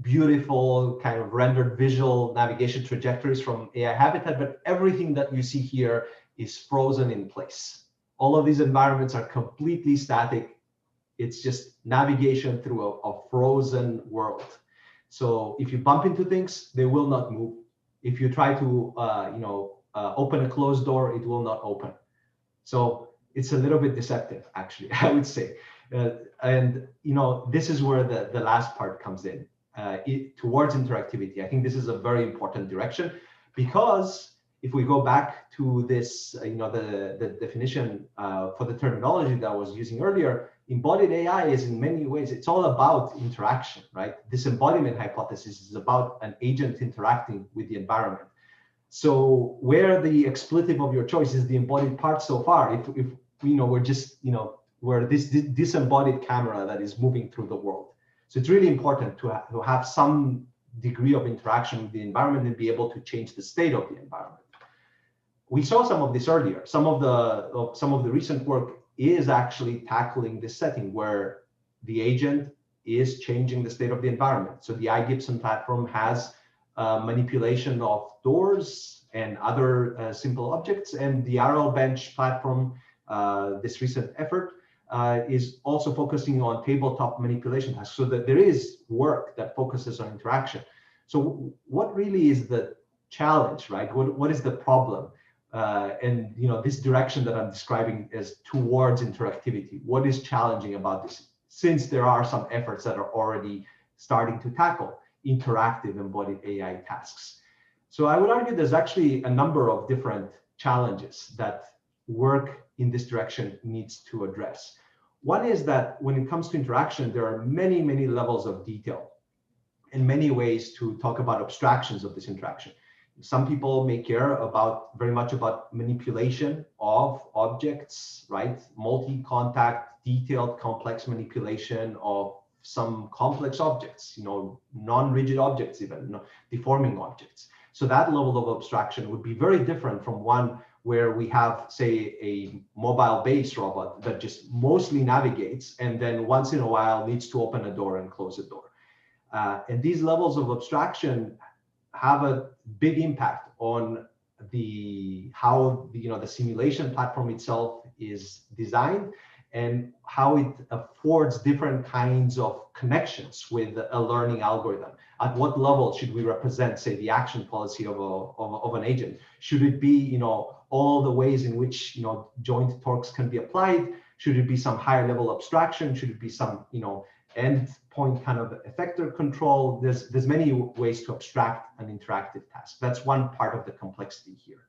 S2: beautiful kind of rendered visual navigation trajectories from AI Habitat, but everything that you see here is frozen in place. All of these environments are completely static. It's just navigation through a frozen world. So if you bump into things, they will not move. If you try to, open a closed door, it will not open. So it's a little bit deceptive, actually, I would say. And this is where the last part comes in, towards interactivity. I think this is a very important direction, because if we go back to this, the definition for the terminology that I was using earlier, embodied AI is in many ways, it's all about interaction, right? This embodiment hypothesis is about an agent interacting with the environment. So where the expletive of your choice is the embodied part so far, if we're just, we're this disembodied camera that is moving through the world. So it's really important to have some degree of interaction with the environment and be able to change the state of the environment. We saw some of this earlier. Some of the recent work is actually tackling this setting where the agent is changing the state of the environment. So the iGibson platform has manipulation of doors and other simple objects, and the RL Bench platform, this recent effort, is also focusing on tabletop manipulation tasks, so that there is work that focuses on interaction. So what really is the challenge, right? What is the problem? And this direction that I'm describing is towards interactivity. What is challenging about this? Since there are some efforts that are already starting to tackle interactive embodied AI tasks. So I would argue there's actually a number of different challenges that work in this direction needs to address. One is that when it comes to interaction, there are many, many levels of detail and many ways to talk about abstractions of this interaction. Some people may care very much about manipulation of objects, right? Multi-contact, detailed, complex manipulation of some complex objects, non-rigid objects, even deforming objects. So that level of abstraction would be very different from one where we have, say, a mobile-based robot that just mostly navigates and then once in a while needs to open a door and close a door. And these levels of abstraction have a big impact on how the simulation platform itself is designed and how it affords different kinds of connections with a learning algorithm. At what level should we represent, say, the action policy of an agent? Should it be, all the ways in which, joint torques can be applied? Should it be some higher level abstraction? Should it be some, endpoint kind of effector control? There's many ways to abstract an interactive task. That's one part of the complexity here.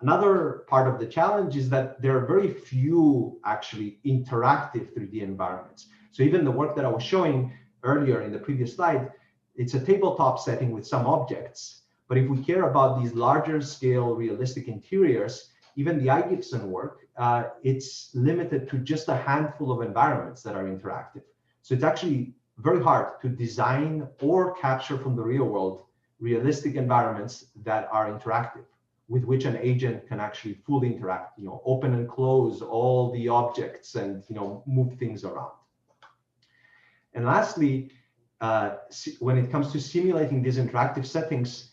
S2: Another part of the challenge is that there are very few actually interactive 3D environments. So even the work that I was showing earlier in the previous slide, it's a tabletop setting with some objects. But if we care about these larger scale realistic interiors, even the iGibson work, it's limited to just a handful of environments that are interactive. So it's actually very hard to design or capture from the real world realistic environments that are interactive, with which an agent can actually fully interact, open and close all the objects and move things around. And lastly, when it comes to simulating these interactive settings,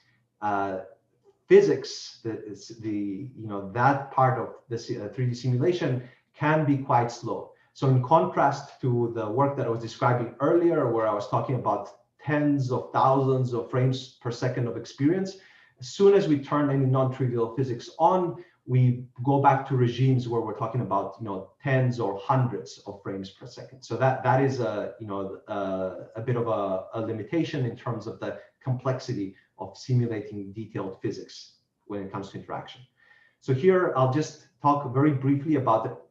S2: physics, that part of the 3D simulation can be quite slow. So in contrast to the work that I was describing earlier, where I was talking about tens of thousands of frames per second of experience, as soon as we turn any non-trivial physics on, we go back to regimes where we're talking about tens or hundreds of frames per second. So that is a bit of a limitation in terms of the complexity of simulating detailed physics when it comes to interaction. So here I'll just talk very briefly about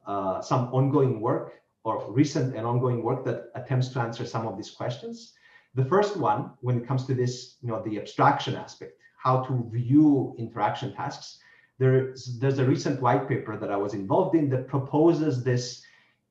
S2: some ongoing work or recent and ongoing work that attempts to answer some of these questions. The first one, when it comes to this, the abstraction aspect, how to view interaction tasks, there's a recent white paper that I was involved in that proposes this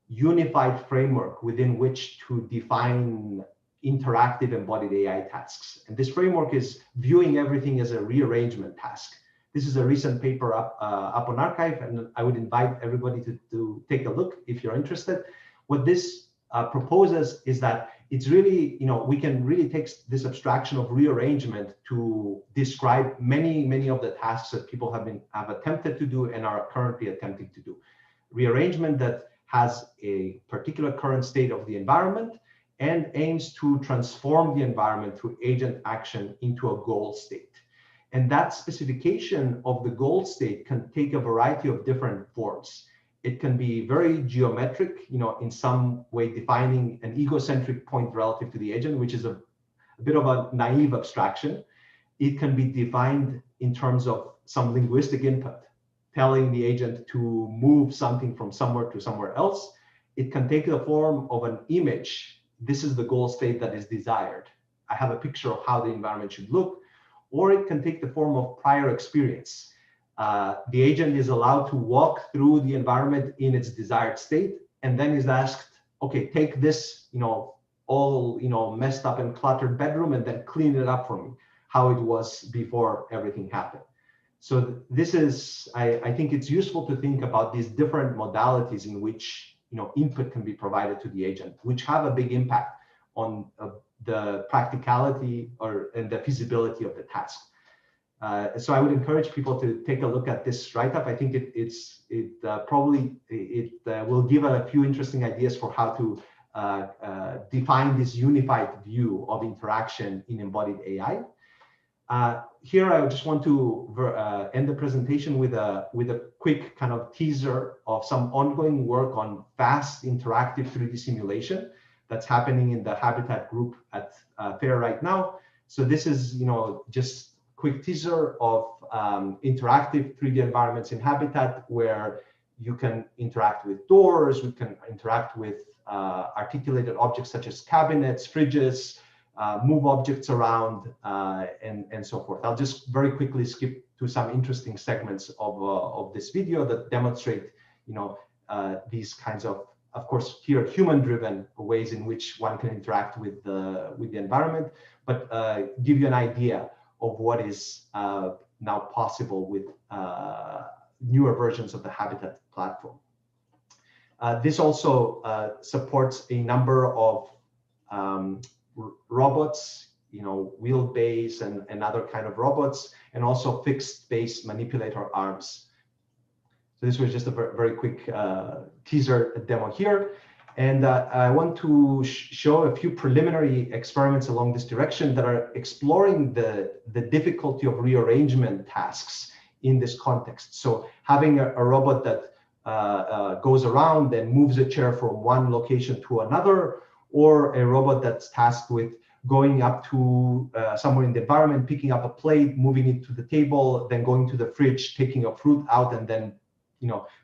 S2: unified framework within which to define interactive embodied AI tasks. And this framework is viewing everything as a rearrangement task. This is a recent paper up on arXiv, and I would invite everybody to take a look if you're interested. What this proposes is that it's really, we can really take this abstraction of rearrangement to describe many of the tasks that people have attempted to do and are currently attempting to do. Rearrangement that has a particular current state of the environment and aims to transform the environment through agent action into a goal state. And that specification of the goal state can take a variety of different forms. It can be very geometric, in some way defining an egocentric point relative to the agent, which is a bit of a naive abstraction. It can be defined in terms of some linguistic input, telling the agent to move something from somewhere to somewhere else. It can take the form of an image. This is the goal state that is desired. I have a picture of how the environment should look. Or it can take the form of prior experience. The agent is allowed to walk through the environment in its desired state, and then is asked, okay, take this, all, messed up and cluttered bedroom and then clean it up for me, how it was before everything happened. So this is, I think it's useful to think about these different modalities in which, input can be provided to the agent, which have a big impact on the practicality and the feasibility of the task. So I would encourage people to take a look at this write-up. I think it will give a few interesting ideas for how to define this unified view of interaction in embodied AI. Here, I just want to end the presentation with a quick kind of teaser of some ongoing work on fast interactive 3D simulation that's happening in the Habitat group at FAIR right now. So this is, just quick teaser of interactive 3D environments in Habitat where you can interact with doors, we can interact with articulated objects such as cabinets, fridges, move objects around, and so forth. I'll just very quickly skip to some interesting segments of this video that demonstrate, these kinds of course, here human-driven ways in which one can interact with the environment, but give you an idea of what is now possible with newer versions of the Habitat platform. This also supports a number of robots, wheelbase and other kind of robots, and also fixed base manipulator arms. So this was just a very quick teaser demo here. And I want to show a few preliminary experiments along this direction that are exploring the difficulty of rearrangement tasks in this context. So having a robot that goes around and moves a chair from one location to another, or a robot that's tasked with going up to somewhere in the environment, picking up a plate, moving it to the table, then going to the fridge, taking a fruit out, and then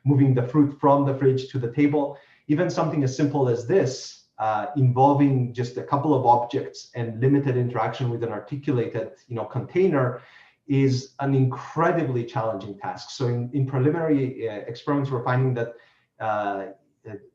S2: moving the fruit from the fridge to the table. Even something as simple as this, involving just a couple of objects and limited interaction with an articulated container, is an incredibly challenging task. So in preliminary experiments, we're finding that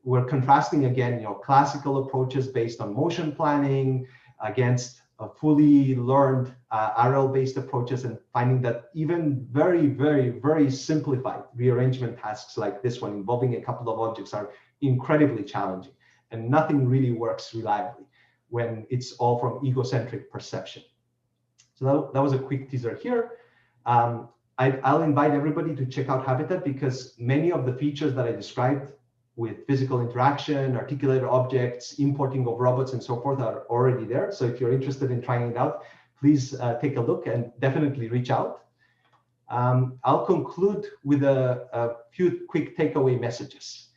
S2: we're contrasting again, classical approaches based on motion planning against fully learned RL-based approaches, and finding that even very simplified rearrangement tasks like this one involving a couple of objects are incredibly challenging, and nothing really works reliably when it's all from egocentric perception. So that was a quick teaser here. I'll invite everybody to check out Habitat, because many of the features that I described with physical interaction, articulated objects, importing of robots, and so forth are already there. So if you're interested in trying it out, please take a look and definitely reach out. I'll conclude with a few quick takeaway messages.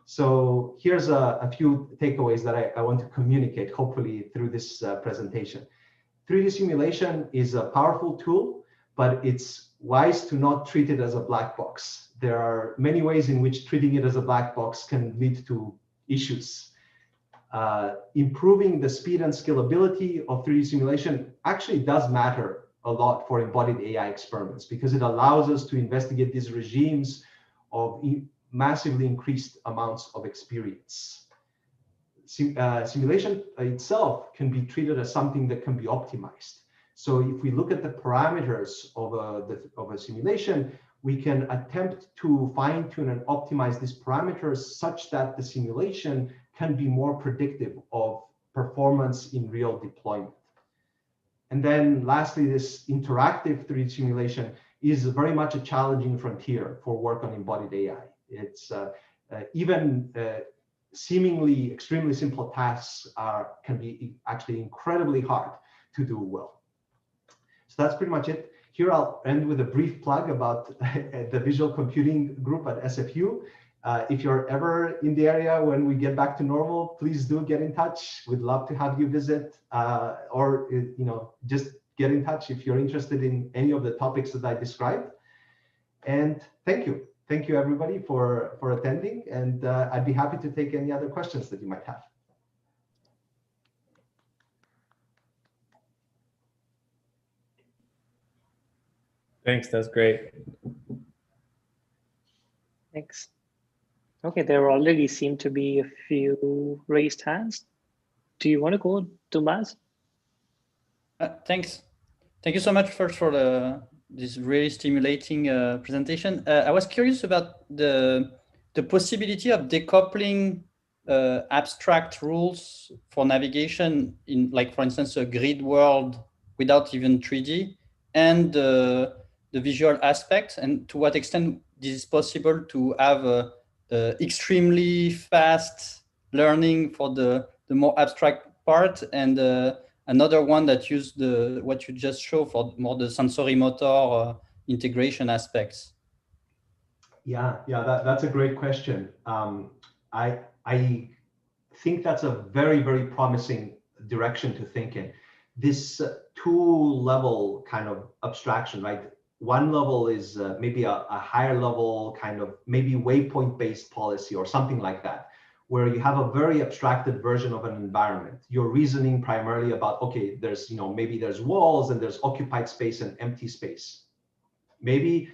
S2: So here's a few takeaways that I want to communicate, hopefully through this presentation. 3D simulation is a powerful tool, but it's wise to not treat it as a black box. There are many ways in which treating it as a black box can lead to issues. Improving the speed and scalability of 3D simulation actually does matter a lot for embodied AI experiments, because it allows us to investigate these regimes of massively increased amounts of experience. Simulation itself can be treated as something that can be optimized. So if we look at the parameters of a simulation, we can attempt to fine-tune and optimize these parameters such that the simulation can be more predictive of performance in real deployment. And then lastly, this interactive 3D simulation is very much a challenging frontier for work on embodied AI. It's even seemingly extremely simple tasks can be actually incredibly hard to do well. So that's pretty much it. Here I'll end with a brief plug about the visual computing group at SFU. If you're ever in the area when we get back to normal, please do get in touch. We'd love to have you visit, or just get in touch if you're interested in any of the topics that I described. And thank you. Thank you, everybody, for attending. And I'd be happy to take any other questions that you might have.
S4: Thanks, that's great.
S5: Thanks. Okay, there already seem to be a few raised hands. Do you want to go to Maz?
S6: Thanks. Thank you so much first for this really stimulating presentation. I was curious about the possibility of decoupling abstract rules for navigation in, like, for instance, a grid world without even 3D, and the visual aspect, and to what extent this is possible to have extremely fast learning for the more abstract part, and another one that used what you just showed for more the sensory motor integration aspects.
S2: Yeah, that's a great question. I think that's a very, very promising direction to think in. This two-level kind of abstraction, right? One level is maybe a higher level kind of maybe waypoint-based policy or something like that, where you have a very abstracted version of an environment. You're reasoning primarily about, okay, there's, maybe there's walls and there's occupied space and empty space. Maybe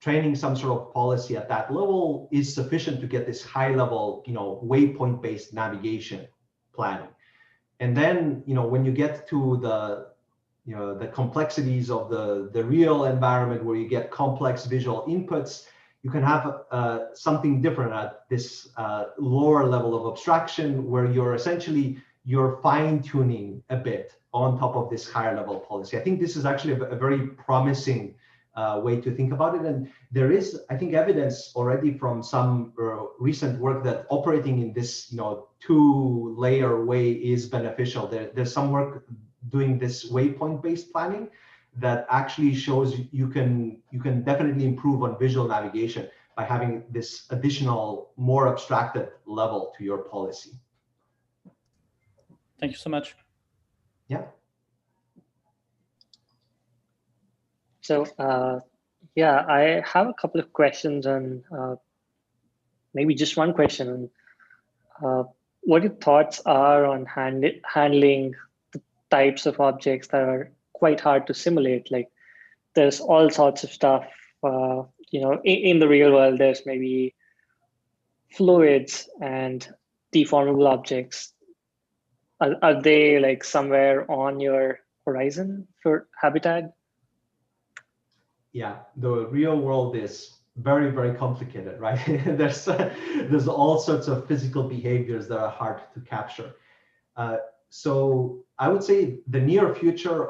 S2: training some sort of policy at that level is sufficient to get this high level, waypoint-based navigation planning. And then, when you get to the complexities of the real environment, where you get complex visual inputs, you can have something different at this lower level of abstraction, where you're fine-tuning a bit on top of this higher level policy. I think this is actually a very promising way to think about it. And there is, I think, evidence already from some recent work that operating in this two-layer way is beneficial. There's some work doing this waypoint-based planning that actually shows you can definitely improve on visual navigation by having this additional, more abstracted level to your policy.
S6: Thank you so much.
S2: Yeah.
S5: So yeah, I have a couple of questions on maybe just one question on what your thoughts are on handling the types of objects that are quite hard to simulate. Like, there's all sorts of stuff, in the real world. There's maybe fluids and deformable objects. Are they like somewhere on your horizon for habitat?
S2: Yeah, the real world is very, very complicated, right? There's all sorts of physical behaviors that are hard to capture. So I would say the near future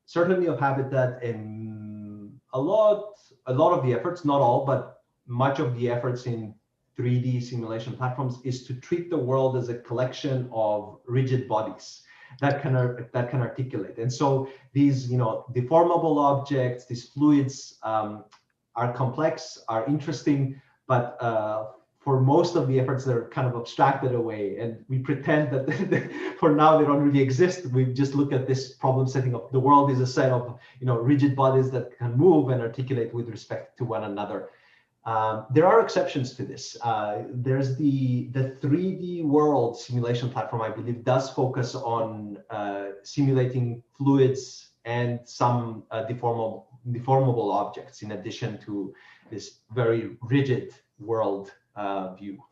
S2: certainly of habitat, and a lot of the efforts, not all, but much of the efforts in 3D simulation platforms is to treat the world as a collection of rigid bodies that can articulate. And so these, deformable objects, these fluids are complex, are interesting, but for most of the efforts, they're kind of abstracted away, and we pretend that for now they don't really exist. We just look at this problem setting of the world is a set of rigid bodies that can move and articulate with respect to one another. There are exceptions to this. There's the 3D world simulation platform, I believe, does focus on simulating fluids and some deformable objects in addition to this very rigid world view.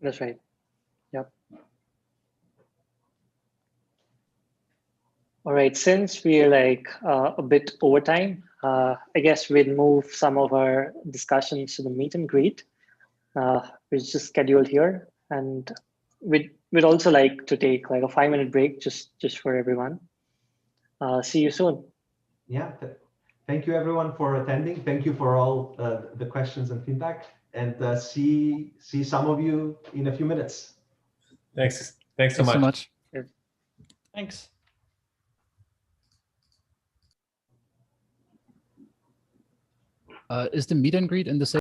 S5: That's right. Yep. All right, since we're like a bit over time, I guess we'll move some of our discussions to the meet and greet, which is just scheduled here. And we'd also like to take like a 5-minute break just for everyone. See you soon.
S2: Yeah, thank you everyone for attending. Thank you for all the questions and feedback, and see some of you in a few minutes.
S4: Thanks so
S3: Thanks so much.
S6: Thanks.
S3: Is the meet and greet in the same